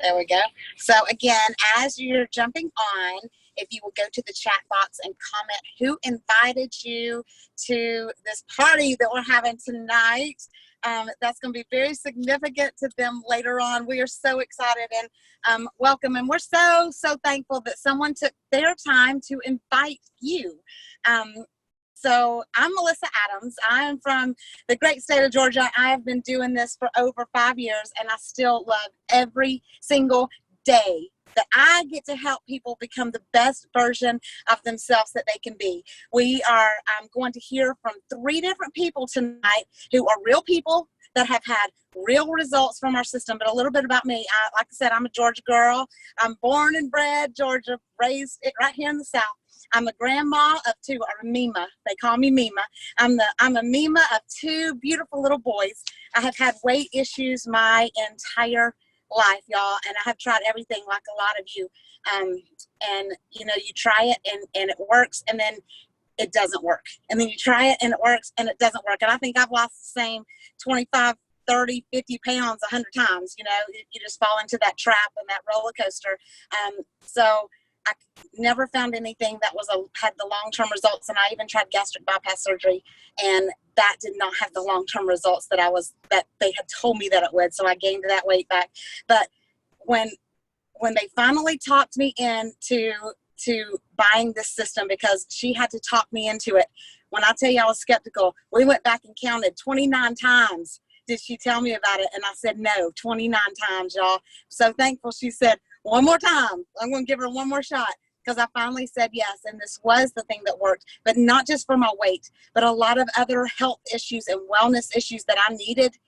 There we go. So again, as you're jumping on, if you will go to the chat box and comment who invited you to this party that we're having tonight. That's going to be very significant to them later on. We are so excited and welcome. And we're so thankful that someone took their time to invite you. So I'm Melissa Adams. I am from the great state of Georgia. I have been doing this for over 5 years, and I still love every single day that I get to help people become the best version of themselves that they can be. We are going to hear from 3 different people tonight who are real people that have had real results from our system. But a little bit about me. Like I said, I'm a Georgia girl. I'm born and bred Georgia, raised right here in the South. I'm a grandma of 2, or a Mima. They call me Mima. I'm a Mima of 2 beautiful little boys. I have had weight issues my entire life, y'all, and I have tried everything like a lot of you. And you know, you try it and it works, and then it doesn't work. And then you try it and it works and it doesn't work. And I think I've lost the same 25, 30, 50 pounds 100 times. You know, you just fall into that trap and that roller coaster. So I never found anything that had the long-term results, and I even tried gastric bypass surgery, and that did not have the long-term results that they had told me that it would. So I gained that weight back. But when they finally talked me into buying this system, because she had to talk me into it. When I tell you I was skeptical, we went back and counted 29 times. Did she tell me about it? And I said, no, 29 times, y'all. So thankful she said, one more time. I'm going to give her one more shot, because I finally said yes. And this was the thing that worked, but not just for my weight, but a lot of other health issues and wellness issues that I needed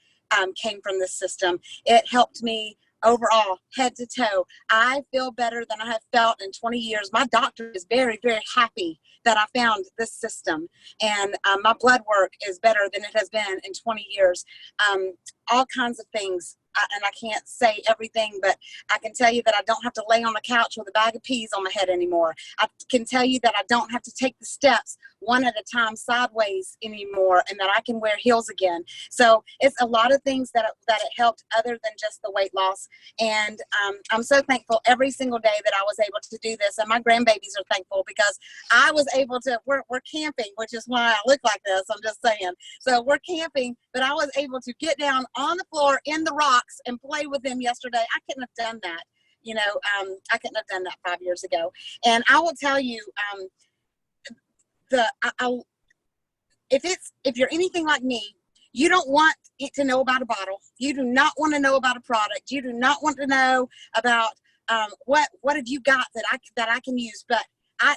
came from this system. It helped me overall, head to toe. I feel better than I have felt in 20 years. My doctor is very, very happy that I found this system. And my blood work is better than it has been in 20 years. All kinds of things. And I can't say everything, but I can tell you that I don't have to lay on the couch with a bag of peas on my head anymore. I can tell you that I don't have to take the steps one at a time sideways anymore, and that I can wear heels again. So it's a lot of things that it helped other than just the weight loss. And I'm so thankful every single day that I was able to do this. And my grandbabies are thankful, because I was able to, we're camping, which is why I look like this, I'm just saying. So we're camping, but I was able to get down on the floor in the rocks and play with them yesterday. I couldn't have done that. You know, I couldn't have done that 5 years ago. And I will tell you, if you're anything like me, you don't want it to know about a bottle. You do not want to know about a product. You do not want to know about what have you got that I can use. But I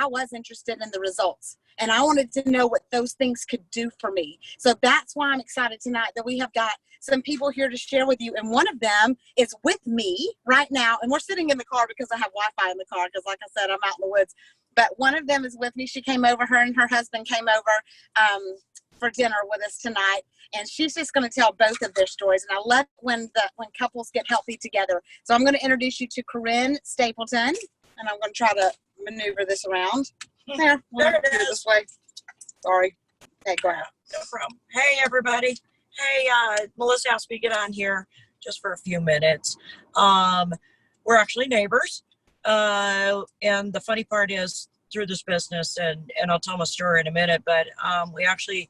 was interested in the results, and I wanted to know what those things could do for me. So that's why I'm excited tonight that we have got some people here to share with you. And one of them is with me right now. And we're sitting in the car because I have Wi-Fi in the car, because like I said, I'm out in the woods. But one of them is with me. She came over, her and her husband came over for dinner with us tonight. And she's just going to tell both of their stories. And I love when couples get healthy together. So I'm going to introduce you to Corinne Stapleton. And I'm going to try to maneuver this around. There it is. This way. Sorry. Okay, go ahead. No problem. Hey, everybody. Hey, Melissa asked me to get on here just for a few minutes. We're actually neighbors. And the funny part is, through this business, and I'll tell my story in a minute, but we actually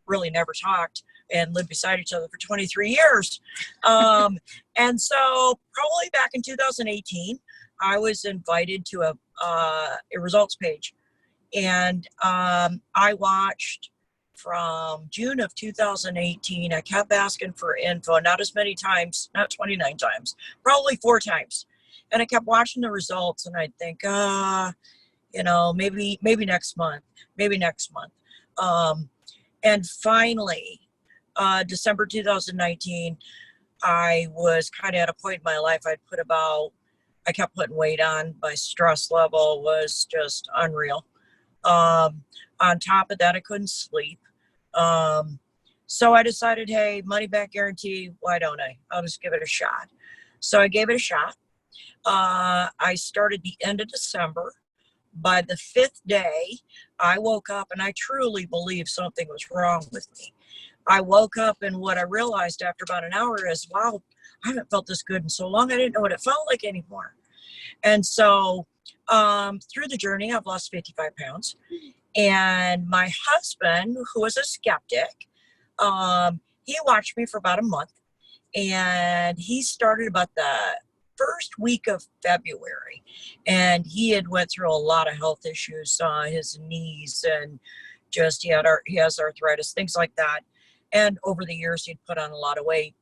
really never talked and lived beside each other for 23 years. And so probably back in 2018, I was invited to a results page. And I watched from June of 2018. I kept asking for info, not as many times, not 29 times, probably 4 times. And I kept watching the results, and I'd think, you know, maybe next month, and finally, December 2019, I was kind of at a point in my life. I kept putting weight on. My stress level was just unreal. On top of that, I couldn't sleep. So I decided, hey, money back guarantee, why don't I? I'll just give it a shot. So I gave it a shot. I started the end of December. By the 5th day, I woke up, and I truly believe something was wrong with me. I woke up, and what I realized after about an hour is, wow, I haven't felt this good in so long. I didn't know what it felt like anymore. And so through the journey, I've lost 55 pounds. And my husband, who was a skeptic, he watched me for about a month. And he started about the first week of February. And he had went through a lot of health issues, his knees, and just he has arthritis, things like that. And over the years, he'd put on a lot of weight.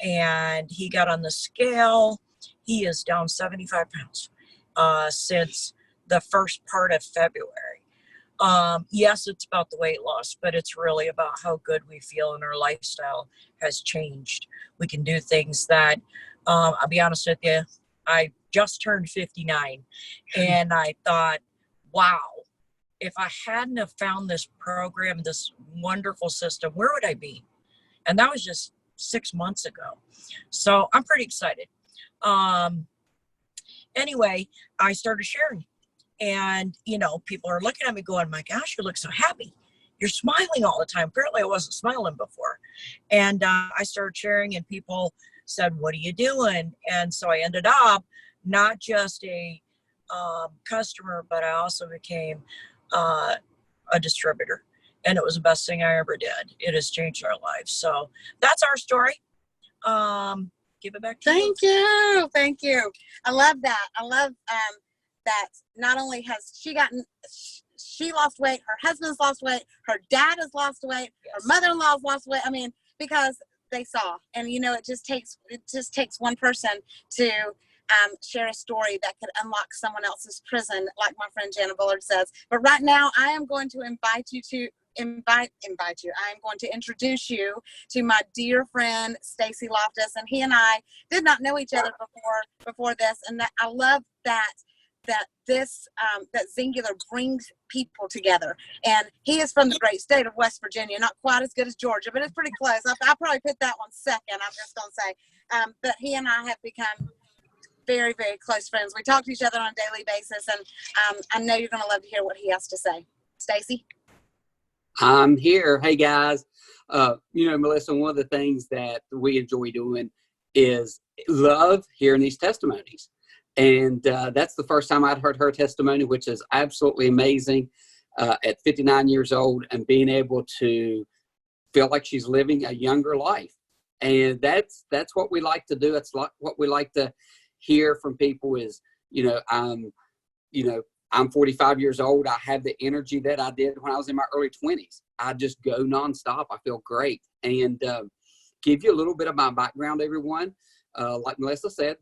And he got on the scale. He is down 75 pounds since the first part of February. Yes, it's about the weight loss, but it's really about how good we feel and our lifestyle has changed. We can do things that, I'll be honest with you, I just turned 59 and I thought, wow, if I hadn't have found this program, this wonderful system, where would I be? And that was just 6 months ago. So I'm pretty excited. Anyway, I started sharing. And, people are looking at me going, my gosh, you look so happy. You're smiling all the time. Apparently I wasn't smiling before. And I started sharing and people said, what are you doing? And so I ended up not just a customer, but I also became a distributor. And it was the best thing I ever did. It has changed our lives. So that's our story. Give it back to you. Thank you. I love that. I love that not only has she lost weight, her husband's lost weight, her dad has lost weight, yes. Her mother-in-law's lost weight. I mean, because they saw, and it just takes one person to share a story that could unlock someone else's prison, like my friend Jana Bullard says. But right now, I am going to invite you. I am going to introduce you to my dear friend Stacy Loftus, and he and I did not know each other before this, and that I love that this that Xyngular brings people together. And he is from the great state of West Virginia, not quite as good as Georgia, but it's pretty close. I'll probably put that one second, I'm just going to say. But he and I have become very, very close friends. We talk to each other on a daily basis, and I know you're going to love to hear what he has to say. Stacy? I'm here. Hey, guys. Melissa, one of the things that we enjoy doing is love hearing these testimonies. And that's the first time I'd heard her testimony, which is absolutely amazing at 59 years old and being able to feel like she's living a younger life. And that's what we like to do. It's what we like to hear from people is, I'm 45 years old. I have the energy that I did when I was in my early 20s. I just go nonstop. I feel great. And give you a little bit of my background, everyone. Like Melissa said,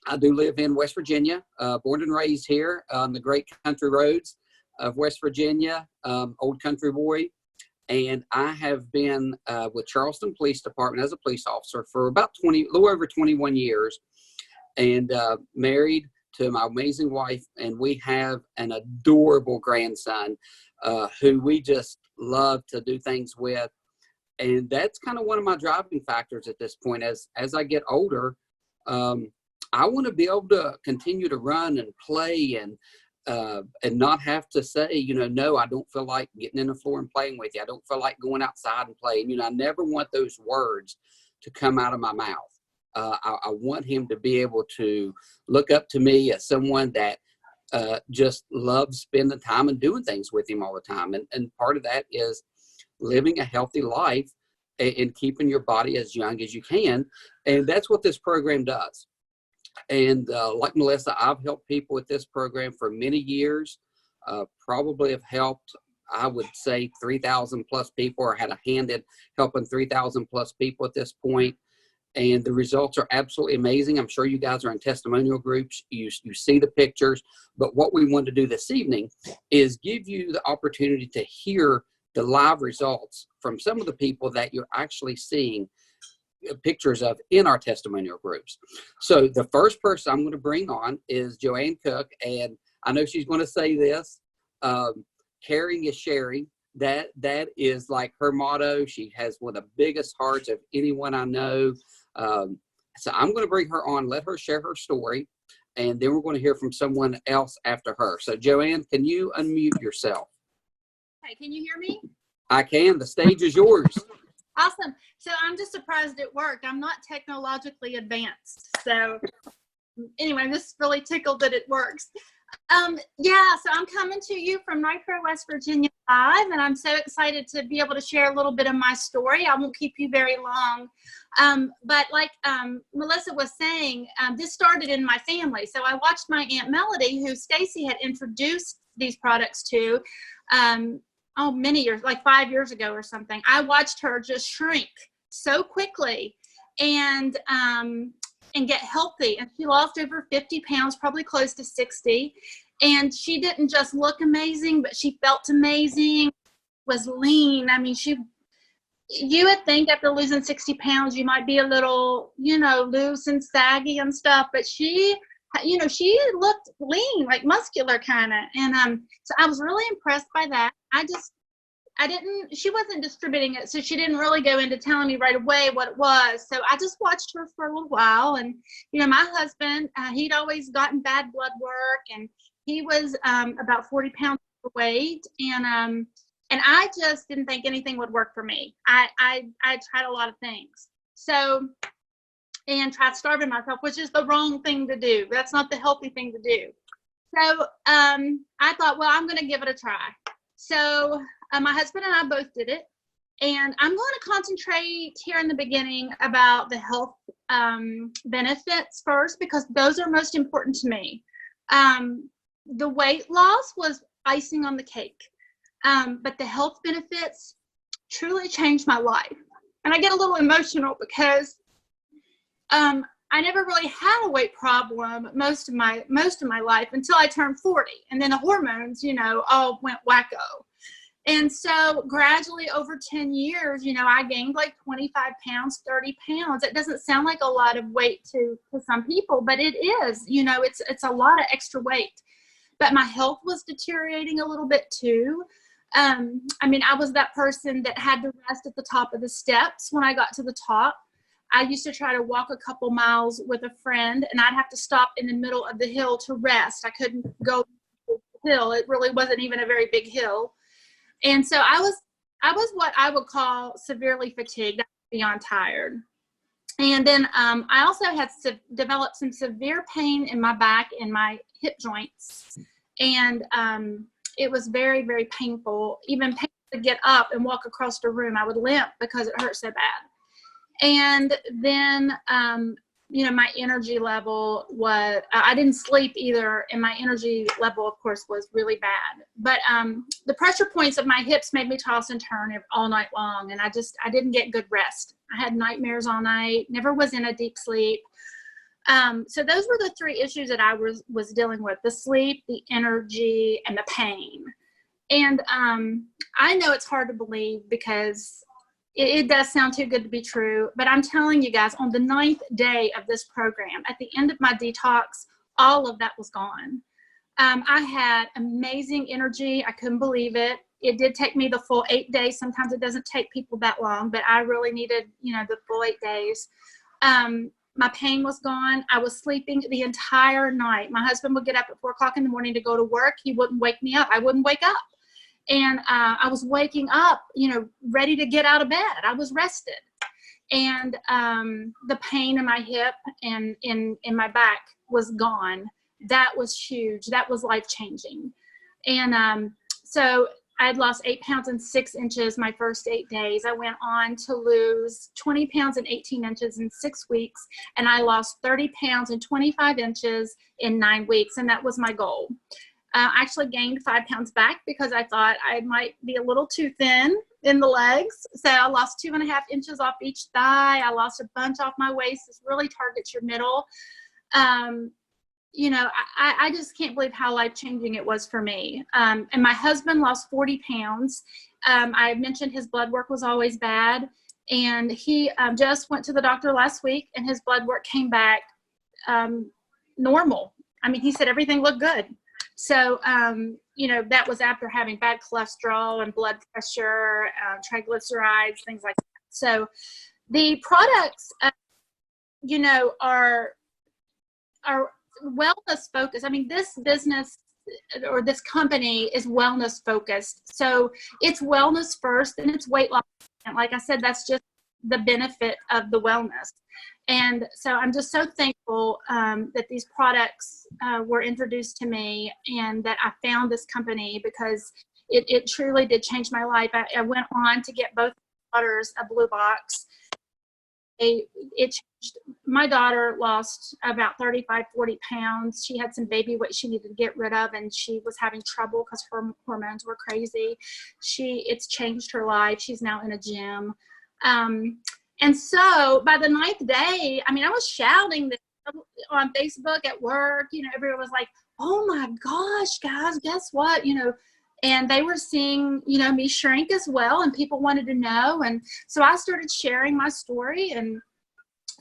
I do live in West Virginia, born and raised here on the great country roads of West Virginia, old country boy. And I have been with Charleston Police Department as a police officer for about a little over 21 years, and married to my amazing wife. And we have an adorable grandson who we just love to do things with. And that's kind of one of my driving factors at this point. As I get older, I want to be able to continue to run and play and not have to say, no, I don't feel like getting in the floor and playing with you. I don't feel like going outside and playing. I never want those words to come out of my mouth. I want him to be able to look up to me as someone that just loves spending time and doing things with him all the time. And part of that is living a healthy life and keeping your body as young as you can. And that's what this program does. And like Melissa, I've helped people with this program for many years, probably have helped, I would say 3,000 plus people, or had a hand in helping 3,000 plus people at this point. And the results are absolutely amazing. I'm sure you guys are in testimonial groups. You see the pictures. But what we want to do this evening is give you the opportunity to hear the live results from some of the people that you're actually seeing pictures of in our testimonial groups. So the first person I'm going to bring on is Joanne Cook. And I know she's going to say this, caring is sharing. That is like her motto. She has one of the biggest hearts of anyone I know. So I'm going to bring her on, let her share her story, and then we're going to hear from someone else after her. So Joanne, can you unmute yourself? Hey, can you hear me? I can. The stage is yours. Awesome. So I'm just surprised it worked. I'm not technologically advanced. So anyway, I'm just really tickled that it works. Yeah, so I'm coming to you from Nitro, West Virginia live, and I'm so excited to be able to share a little bit of my story. I won't keep you very long. But like Melissa was saying, this started in my family. So I watched my Aunt Melody, who Stacy had introduced these products to, many years, like 5 years ago or something. I watched her just shrink so quickly and get healthy. And she lost over 50 pounds, probably close to 60. And she didn't just look amazing, but she felt amazing, was lean. I mean, you would think after losing 60 pounds, you might be a little, loose and saggy and stuff, but she looked lean, like muscular kind of. And so I was really impressed by that. She wasn't distributing it, so she didn't really go into telling me right away what it was. So I just watched her for a little while. And, my husband, he'd always gotten bad blood work, and he was about 40 pounds overweight. And I just didn't think anything would work for me. I tried a lot of things. And tried starving myself, which is the wrong thing to do. That's not the healthy thing to do. So I thought, well, I'm going to give it a try. So my husband and I both did it. And I'm going to concentrate here in the beginning about the health benefits first, because those are most important to me. The weight loss was icing on the cake. But the health benefits truly changed my life. And I get a little emotional because I never really had a weight problem most of my life until I turned 40, and then the hormones, all went wacko. And so gradually over 10 years, I gained like 25 pounds, 30 pounds. It doesn't sound like a lot of weight to some people, but it is. It's a lot of extra weight. But my health was deteriorating a little bit too. I was that person that had to rest at the top of the steps when I got to the top. I used to try to walk a couple miles with a friend, and I'd have to stop in the middle of the hill to rest. I couldn't go the hill. It really wasn't even a very big hill. And so I was what I would call severely fatigued, beyond tired. And then I also had developed some severe pain in my back and my hip joints. And it was very, very painful, even painful to get up and walk across the room. I would limp because it hurt so bad. And then, my energy level was, I didn't sleep either. And my energy level, of course, was really bad. But the pressure points of my hips made me toss and turn all night long. And I didn't get good rest. I had nightmares all night, never was in a deep sleep. So those were the three issues that I was dealing with: the sleep, the energy, and the pain. And I know it's hard to believe because it does sound too good to be true, but I'm telling you guys, on the 9th day of this program, at the end of my detox, all of that was gone. I had amazing energy. I couldn't believe it. It did take me the full 8 days. Sometimes it doesn't take people that long, but I really needed, the full 8 days. My pain was gone. I was sleeping the entire night. My husband would get up at 4 o'clock in the morning to go to work. He wouldn't wake me up. I wouldn't wake up. And I was waking up, ready to get out of bed. I was rested. And the pain in my hip and in my back was gone. That was huge. That was life-changing. And so I had lost 8 pounds and 6 inches my first 8 days. I went on to lose 20 pounds and 18 inches in 6 weeks. And I lost 30 pounds and 25 inches in 9 weeks. And that was my goal. I actually gained 5 pounds back because I thought I might be a little too thin in the legs. So I lost 2.5 inches off each thigh. I lost a bunch off my waist. This really targets your middle. I just can't believe how life-changing it was for me. And my husband lost 40 pounds. I mentioned his blood work was always bad. And he just went to the doctor last week, and his blood work came back normal. He said everything looked good. So, that was after having bad cholesterol and blood pressure, triglycerides, things like that. So the products, are wellness focused. This business or this company is wellness focused. So it's wellness first, and it's weight loss. And like I said, that's just the benefit of the wellness. And so I'm just so thankful that these products were introduced to me and that I found this company, because it truly did change my life. I went on to get both daughters a blue box. It changed. My daughter lost about 35, 40 pounds. She had some baby weight she needed to get rid of, and she was having trouble because her hormones were crazy. It's changed her life. She's now in a gym. And so by the 9th day, I mean, I was shouting this on Facebook at work. You know, everyone was like, oh my gosh, guys, guess what? You know, and they were seeing, you know, me shrink as well, and people wanted to know. And so I started sharing my story and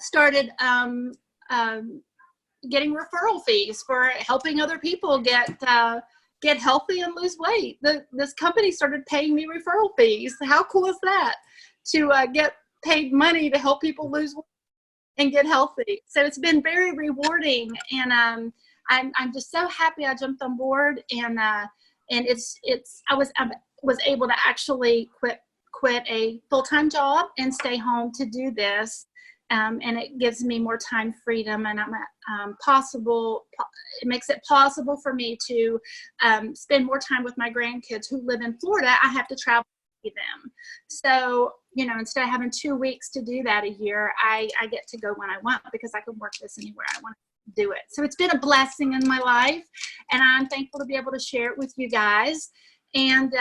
started getting referral fees for helping other people get healthy and lose weight. This company started paying me referral fees. How cool is that? To get paid money to help people lose weight and get healthy. So it's been very rewarding, and I'm just so happy I jumped on board, and I was able to actually quit a full-time job and stay home to do this, and it gives me more time freedom, and it makes it possible for me to spend more time with my grandkids who live in Florida. I have to travel to see them. So, you know, instead of having 2 weeks to do that a year, I get to go when I want, because I can work this anywhere I want to do it. So it's been a blessing in my life, and I'm thankful to be able to share it with you guys. And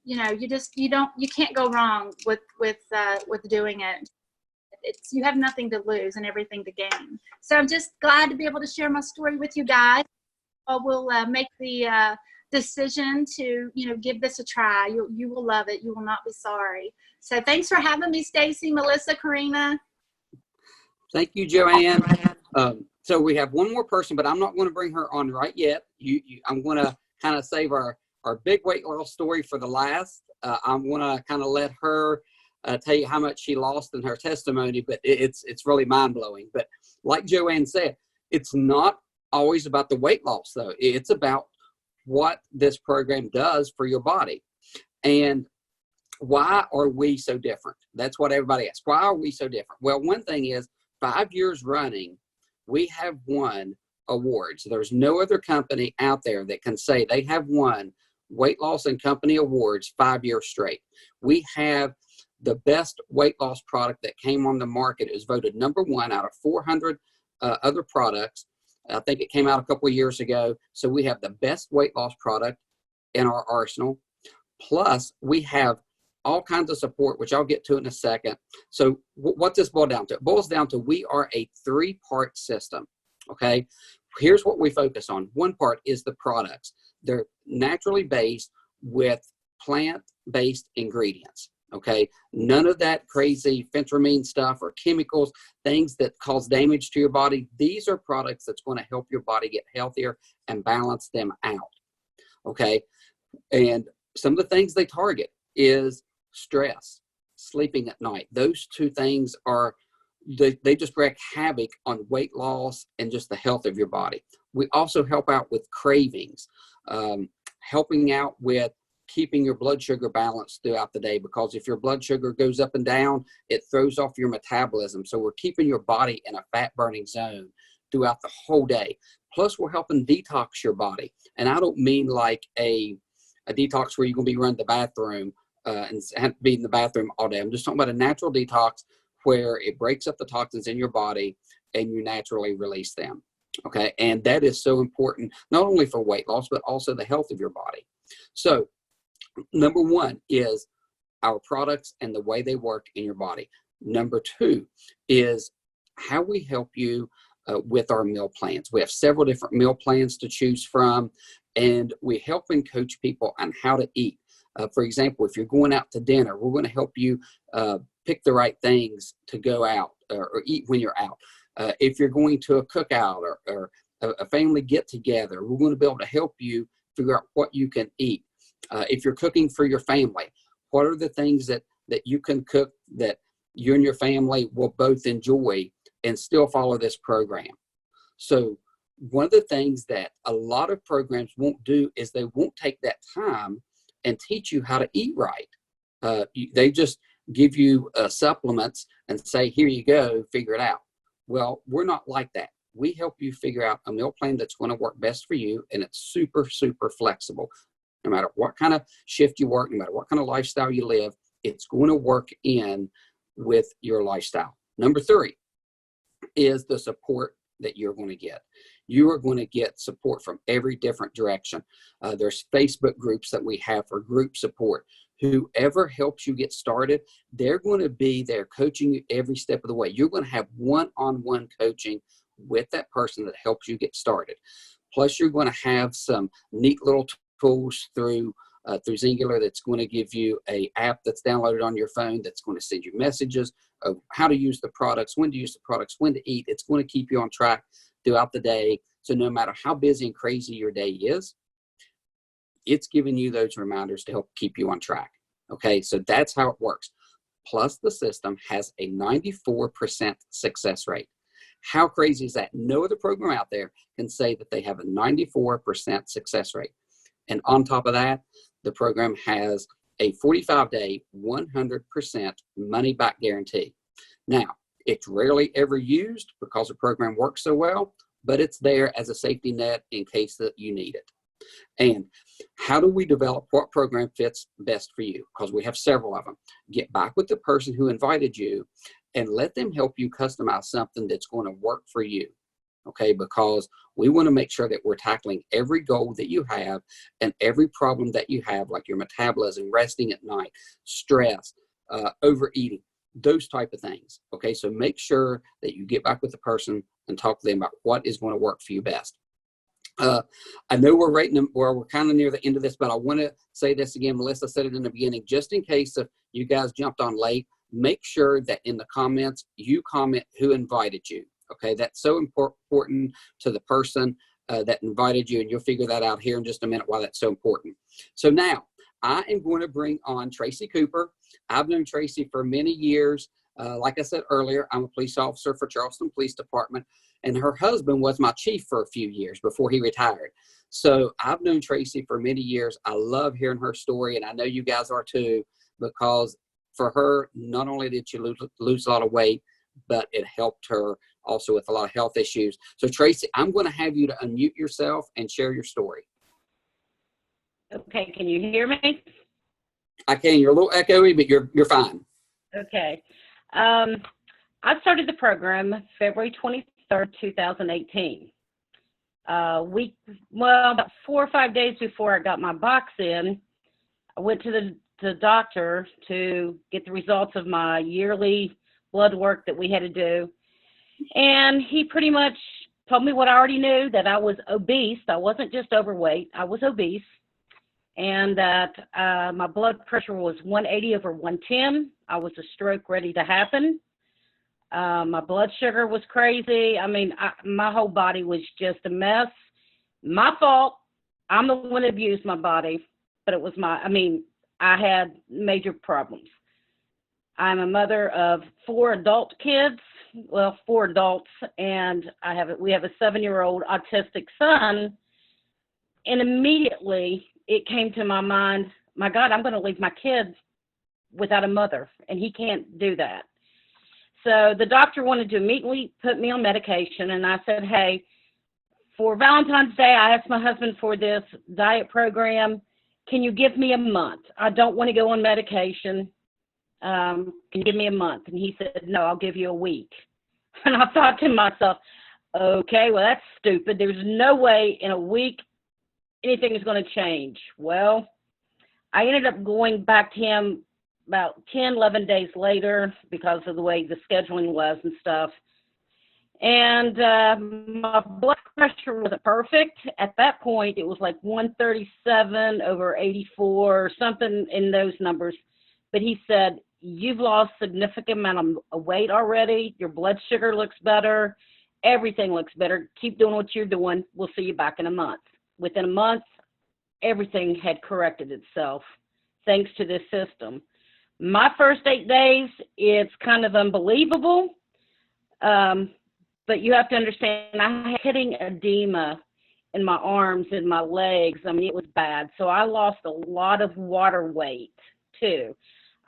you know, you can't go wrong with doing it. You have nothing to lose and everything to gain. So I'm just glad to be able to share my story with you guys. We'll make the decision to, you know, give this a try. You will love it. You will not be sorry. So thanks for having me, Stacy, Melissa, Karina. Thank you, Joanne. So we have one more person, but I'm not going to bring her on right yet. I'm going to kind of save our big weight loss story for the last. I'm going to kind of let her tell you how much she lost in her testimony, but it's really mind-blowing. But like Joanne said, it's not always about the weight loss, though. It's about what this program does for your body. And why are we so different? That's what everybody asks. Why are we so different? Well, one thing is, 5 years running, we have won awards. There's no other company out there that can say they have won weight loss and company awards 5 years straight. We have the best weight loss product that came on the market. It was voted #1 out of 400 other products. I think it came out a couple of years ago. So we have the best weight loss product in our arsenal. Plus, we have all kinds of support, which I'll get to in a second. So what's this boil down to? It boils down to we are a 3-part system, okay? Here's what we focus on. One part is the products. They're naturally based with plant-based ingredients, okay? None of that crazy phentermine stuff or chemicals, things that cause damage to your body. These are products that's going to help your body get healthier and balance them out, okay? And some of the things they target is stress, sleeping at night. Those two things they just wreak havoc on weight loss and just the health of your body. We also help out with cravings, helping out with keeping your blood sugar balanced throughout the day, because if your blood sugar goes up and down, it throws off your metabolism. So we're keeping your body in a fat burning zone throughout the whole day. Plus, we're helping detox your body. And I don't mean like a detox where you're going to be running the bathroom and have to be in the bathroom all day. I'm just talking about a natural detox where it breaks up the toxins in your body and you naturally release them. Okay. And that is so important, not only for weight loss, but also the health of your body. So #1 is our products and the way they work in your body. #2 is how we help you with our meal plans. We have several different meal plans to choose from, and we help and coach people on how to eat. For example, if you're going out to dinner, we're going to help you pick the right things to go out or eat when you're out. If you're going to a cookout or a family get together, we're going to be able to help you figure out what you can eat. If you're cooking for your family, what are the things that you can cook that you and your family will both enjoy and still follow this program? So one of the things that a lot of programs won't do is they won't take that time and teach you how to eat right. give you supplements and say, here you go, figure it out. Well, we're not like that. We help you figure out a meal plan that's going to work best for you, and it's super, super flexible. No matter what kind of shift you work, no matter what kind of lifestyle you live, it's going to work in with your lifestyle. Number 3 is the support that you're going to get. You are going to get support from every different direction. There's Facebook groups that we have for group support. Whoever helps you get started, they're going to be there coaching you every step of the way. You're going to have one-on-one coaching with that person that helps you get started. Plus, you're going to have some neat little tools through Xyngular that's going to give you a app that's downloaded on your phone that's going to send you messages of how to use the products, when to use the products, when to eat. It's going to keep you on track throughout the day. So no matter how busy and crazy your day is, it's giving you those reminders to help keep you on track. Okay, so that's how it works. Plus, the system has a 94% success rate. How crazy is that? No other program out there can say that they have a 94% success rate. And on top of that, the program has a 45-day, 100% money-back guarantee. Now, it's rarely ever used because the program works so well, but it's there as a safety net in case that you need it. And how do we develop what program fits best for you? Because we have several of them. Get back with the person who invited you and let them help you customize something that's going to work for you. Okay, because we want to make sure that we're tackling every goal that you have and every problem that you have, like your metabolism, resting at night, stress, overeating, those type of things. Okay, so make sure that you get back with the person and talk to them about what is going to work for you best. I know we're we're kind of near the end of this, but I want to say this again. Melissa said it in the beginning, just in case if you guys jumped on late, make sure that in the comments, you comment who invited you. Okay, that's so important to the person that invited you, and you'll figure that out here in just a minute why that's so important. So now, I am going to bring on Tracy Cooper. I've known Tracy for many years. Like I said earlier, I'm a police officer for Charleston Police Department, and her husband was my chief for a few years before he retired. So I've known Tracy for many years. I love hearing her story, and I know you guys are too, because for her, not only did she lose a lot of weight, but it helped her also with a lot of health issues. So Tracy, I'm going to have you to unmute yourself and share your story. Okay, can you hear me? I can. You're a little echoey, but you're fine. Okay. I started the program February 23rd, 2018. About 4 or 5 days before I got my box in, I went to the doctor to get the results of my yearly blood work that we had to do. And he pretty much told me what I already knew, that I was obese. I wasn't just overweight. I was obese. And that my blood pressure was 180 over 110. I was a stroke ready to happen. My blood sugar was crazy. I mean, my whole body was just a mess. My fault. I'm the one that abused my body, but it was I had major problems. I'm a mother of 4 adult kids, 4 adults, and we have a 7-year-old autistic son. And immediately it came to my mind, my God, I'm going to leave my kids without a mother, and he can't do that. So the doctor wanted to immediately put me on medication, and I said, hey, for Valentine's Day, I asked my husband for this diet program. Can you give me a month? I don't want to go on medication. Can you give me a month? And he said, no, I'll give you a week. And I thought to myself, okay, well, that's stupid. There's no way in a week anything is going to change. Well, I ended up going back to him about 10, 11 days later because of the way the scheduling was and stuff. And my blood pressure wasn't perfect. At that point, it was like 137 over 84 or something in those numbers. But he said, you've lost significant amount of weight already. Your blood sugar looks better. Everything looks better. Keep doing what you're doing. We'll see you back in a month. Within a month, everything had corrected itself thanks to this system. My first 8 days, it's kind of unbelievable. But you have to understand, I had hitting edema in my arms and my legs. I mean, it was bad. So I lost a lot of water weight too.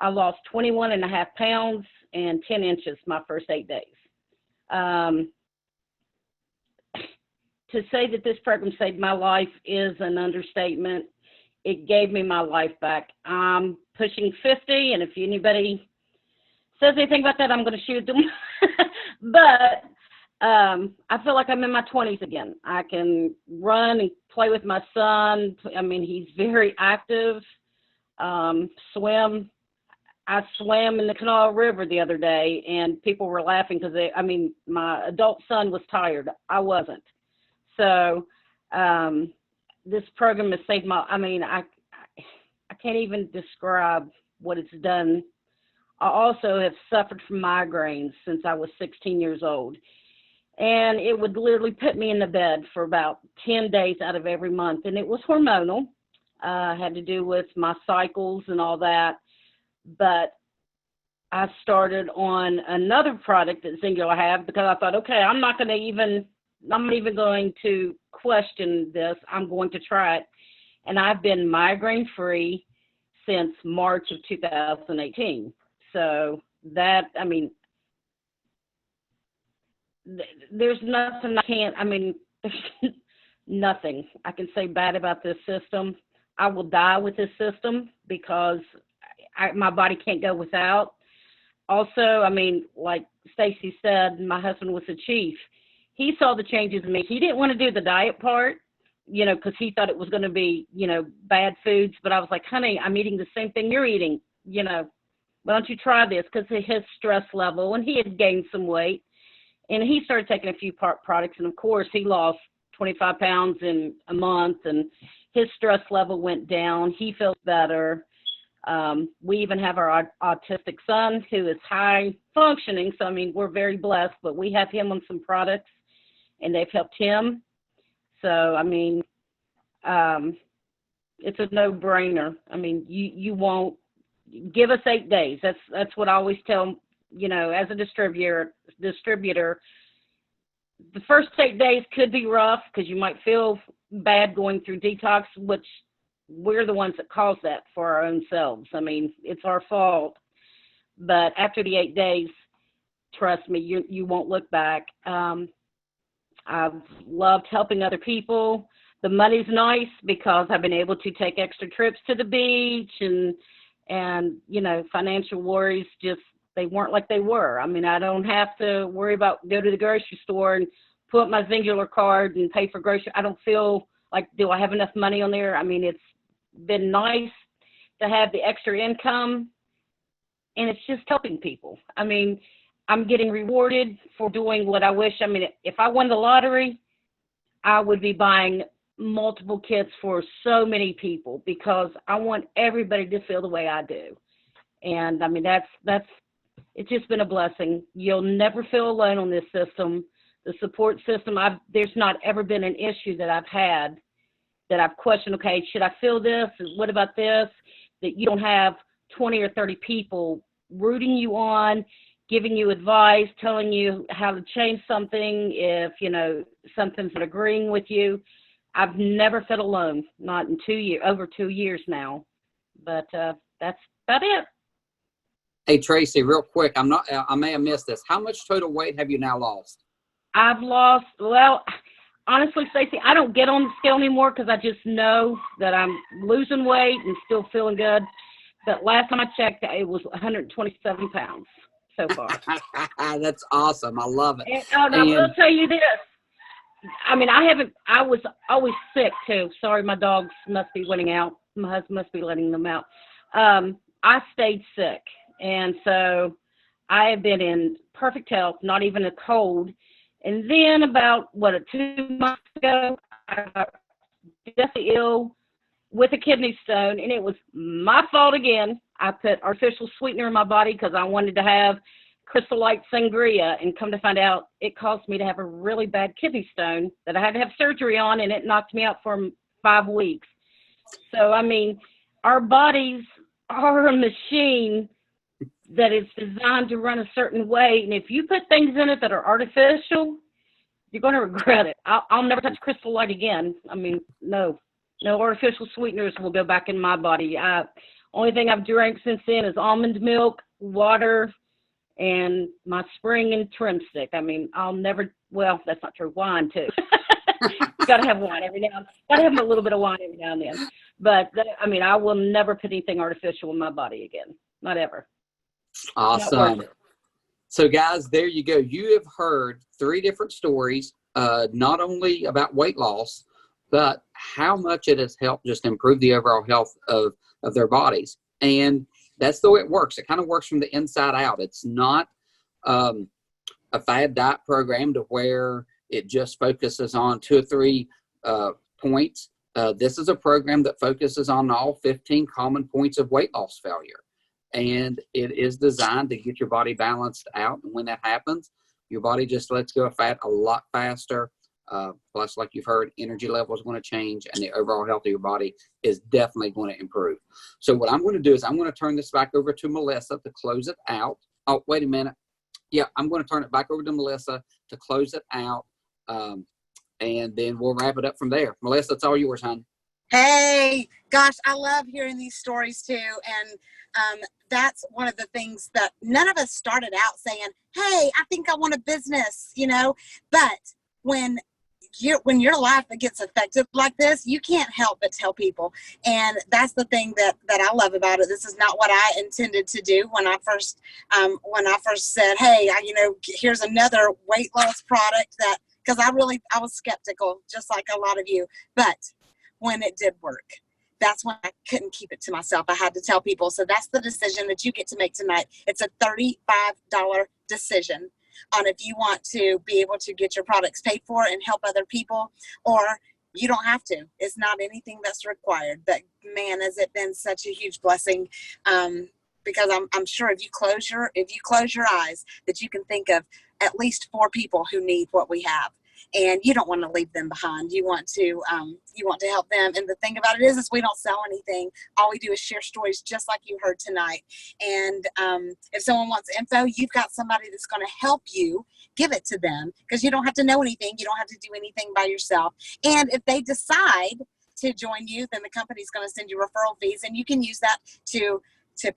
I lost 21 and a half pounds and 10 inches my first 8 days. To say that this program saved my life is an understatement. It gave me my life back. I'm pushing 50, and if anybody says anything about that, I'm going to shoot them. But I feel like I'm in my 20s again. I can run and play with my son. I mean, he's very active. Swim. I swam in the Kanawha River the other day, and people were laughing because my adult son was tired. I wasn't. So this program has saved my, I can't even describe what it's done. I also have suffered from migraines since I was 16 years old. And it would literally put me in the bed for about 10 days out of every month. And it was hormonal. Had to do with my cycles and all that. But I started on another product that Xyngular have because I thought, okay, I'm not even going to question this. I'm going to try it. And I've been migraine free since March of 2018. So that, there's nothing there's nothing I can say bad about this system. I will die with this system because my body can't go without. Also, like Stacy said, my husband was a chief. He saw the changes in me. He didn't want to do the diet part, because he thought it was going to be, bad foods. But I was like, honey, I'm eating the same thing you're eating, why don't you try this? Because of his stress level, and he had gained some weight. And he started taking a few products, and of course, he lost 25 pounds in a month, and his stress level went down. He feels better. We even have our autistic son who is high functioning. So, we're very blessed, but we have him on some products, and they've helped him. So, it's a no-brainer. You won't give us 8 days. That's what I always tell, as a distributor, the first 8 days could be rough because you might feel bad going through detox, which we're the ones that cause that for our own selves. It's our fault. But after the 8 days, trust me, you won't look back. I've loved helping other people. The money's nice because I've been able to take extra trips to the beach and financial worries they weren't like they were. I don't have to worry about go to the grocery store and put up my Xyngular card and pay for groceries. I don't feel like, do I have enough money on there? It's been nice to have the extra income, and it's just helping people. I'm getting rewarded for doing what I wish. If I won the lottery, I would be buying multiple kits for so many people because I want everybody to feel the way I do. And that's it's just been a blessing. You'll never feel alone on this system. The support system, there's not ever been an issue that I've had that I've questioned, okay, should I feel this? What about this? That you don't have 20 or 30 people rooting you on, giving you advice, telling you how to change something if, something's not agreeing with you. I've never felt alone, not in over 2 years now. But that's about it. Hey, Tracy, real quick, I may have missed this. How much total weight have you now lost? I've lost, well, honestly, Stacey, I don't get on the scale anymore because I just know that I'm losing weight and still feeling good. But last time I checked, it was 127 pounds so far. That's awesome. I love it. And I will tell you this. I was always sick too. Sorry, my dogs must be winning out. My husband must be letting them out. I stayed sick. And so I have been in perfect health, not even a cold. And then about, 2 months ago, I got deathly ill with a kidney stone, and it was my fault again. I put artificial sweetener in my body because I wanted to have Crystal Light sangria, and come to find out it caused me to have a really bad kidney stone that I had to have surgery on, and it knocked me out for 5 weeks. So, our bodies are a machine that is designed to run a certain way. And if you put things in it that are artificial, you're going to regret it. I'll never touch Crystal Light again. No artificial sweeteners will go back in my body. Only thing I've drank since then is almond milk, water, and my spring and trim stick. I mean, I'll never, well, that's not true, wine too. Gotta have wine every now and then. Gotta have a little bit of wine every now and then. But, I mean, I will never put anything artificial in my body again. Not ever. Awesome. Not worth it. So, guys, there you go. You have heard 3 different stories, not only about weight loss, but how much it has helped just improve the overall health of their bodies. And that's the way it works. It kind of works from the inside out. It's not a fad diet program to where it just focuses on 2 or 3 points. This is a program that focuses on all 15 common points of weight loss failure. And it is designed to get your body balanced out. And when that happens, your body just lets go of fat a lot faster. Plus, like you've heard, energy level is going to change and the overall health of your body is definitely going to improve. So what I'm going to do is I'm going to turn this back over to Melissa to close it out. Oh, wait a minute. Yeah, I'm going to turn it back over to Melissa to close it out. And then we'll wrap it up from there. Melissa, it's all yours, hon. Hey, gosh, I love hearing these stories too. And that's one of the things that none of us started out saying, hey, I think I want a business, you know, but when your life gets affected like this, you can't help but tell people. And that's the thing that I love about it. This is not what I intended to do when I first said, hey, here's another weight loss product that, because I was skeptical, just like a lot of you. But when it did work, that's when I couldn't keep it to myself. I had to tell people. So that's the decision that you get to make tonight. It's a $35 decision on if you want to be able to get your products paid for and help other people, or you don't have to. It's not anything that's required. But man, has it been such a huge blessing. Because I'm sure if you close your eyes, that you can think of at least 4 people who need what we have, and you don't want to leave them behind. You want to help them. And the thing about it is we don't sell anything. All we do is share stories, just like you heard tonight. And if someone wants info, you've got somebody that's going to help you. Give it to them, because you don't have to know anything. You don't have to do anything by yourself. And if they decide to join you, then the company's going to send you referral fees, and you can use that to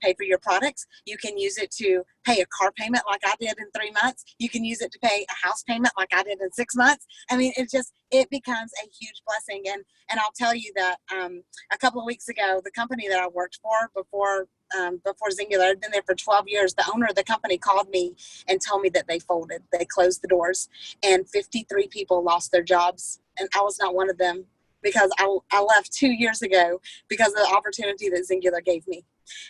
pay for your products. You can use it to pay a car payment like I did in 3 months. You can use it to pay a house payment like I did in 6 months. I mean, it becomes a huge blessing. And I'll tell you that a couple of weeks ago, the company that I worked for before Xyngular, I'd been there for 12 years. The owner of the company called me and told me that they folded. They closed the doors, and 53 people lost their jobs. And I was not one of them, because I left 2 years ago because of the opportunity that Xyngular gave me.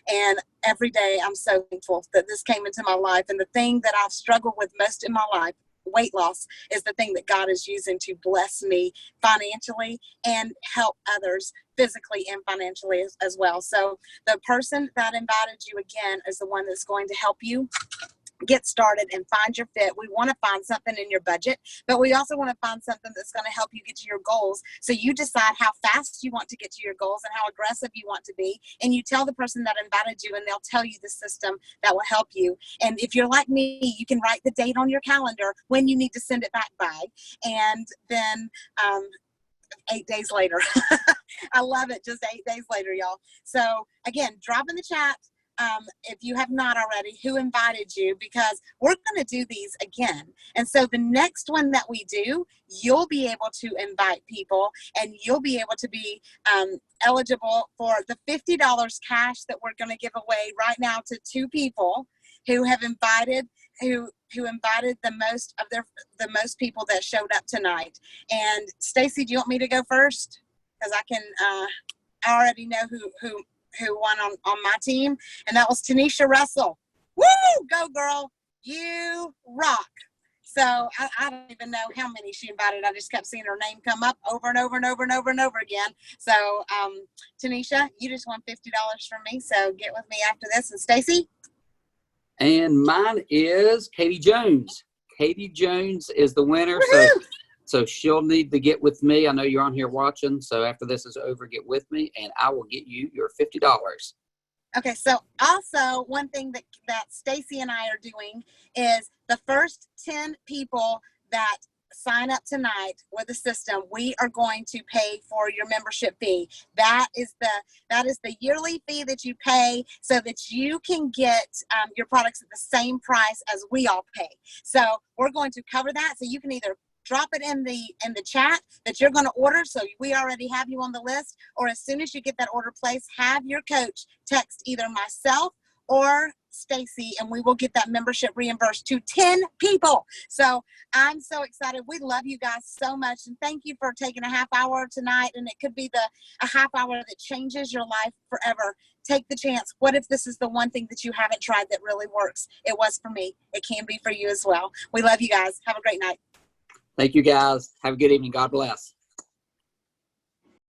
And every day I'm so thankful that this came into my life. And the thing that I've struggled with most in my life, weight loss, is the thing that God is using to bless me financially and help others physically and financially as well. So the person that invited you again is the one that's going to help you get started and find your fit. We want to find something in your budget, but we also want to find something that's going to help you get to your goals. So you decide how fast you want to get to your goals and how aggressive you want to be. And you tell the person that invited you, and they'll tell you the system that will help you. And if you're like me, you can write the date on your calendar when you need to send it back by. And then 8 days later, I love it. Just 8 days later, y'all. So again, drop in the chat. If you have not already, who invited you, because we're going to do these again. And so the next one that we do, you'll be able to invite people, and you'll be able to be eligible for the $50 cash that we're going to give away right now to 2 people who have invited, who invited the most people that showed up tonight. And Stacy, do you want me to go first? Because I already know who won on my team, and that was Tanisha Russell. Woo! Go girl, you rock. So I don't even know how many she invited. I just kept seeing her name come up over and over and over and over and over again. So Tanisha, you just won $50 from me, so get with me after this. And Stacy? And mine is Katie Jones. Katie Jones is the winner. So she'll need to get with me. I know you're on here watching. So after this is over, get with me, and I will get you your $50. Okay. So also one thing that Stacy and I are doing is the first 10 people that sign up tonight with the system, we are going to pay for your membership fee. That is the yearly fee that you pay so that you can get your products at the same price as we all pay. So we're going to cover that. So you can either drop it in the chat that you're going to order, so we already have you on the list, or as soon as you get that order placed, have your coach text either myself or Stacy, and we will get that membership reimbursed to 10 people. So I'm so excited. We love you guys so much, and thank you for taking a half hour tonight, and it could be a half hour that changes your life forever. Take the chance. What if this is the one thing that you haven't tried that really works? It was for me. It can be for you as well. We love you guys. Have a great night. Thank you, guys. Have a good evening. God bless.